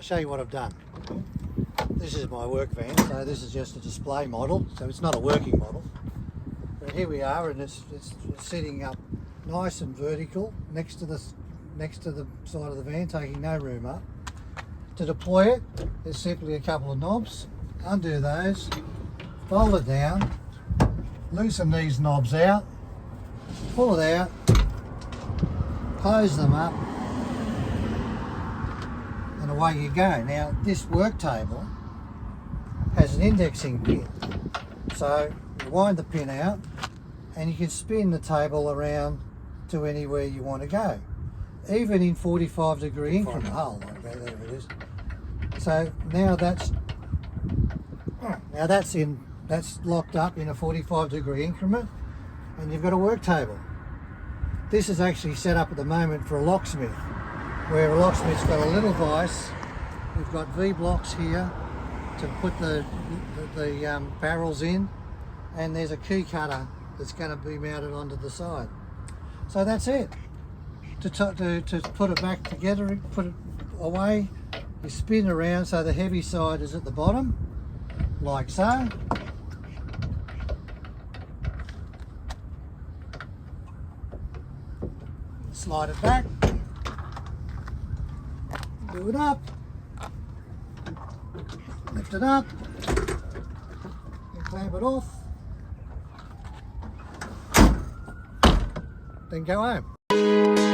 show you what I've done. This is my work van, so this is just a display model, so it's not a working model. But here we are, and it's sitting up nice and vertical next to the side of the van, taking no room up. To deploy it, there's simply a couple of knobs. Undo those, fold it down, loosen these knobs out, pull it out, close them up, and away you go. Now, this work table has an indexing pin, so you wind the pin out and you can spin the table around to anywhere you want to go, even in 45-degree increment. Oh, okay, there it is. So now that's locked up in a 45-degree increment, and you've got a work table. This is actually set up at the moment for a locksmith, where a locksmith's got a little vise. We've got V-blocks here to put the barrels in, and there's a key cutter that's going to be mounted onto the side. So that's it. To put it back together, put it away, you spin around so the heavy side is at the bottom, like so. Slide it back, do it up, lift it up, and clamp it off, then go home.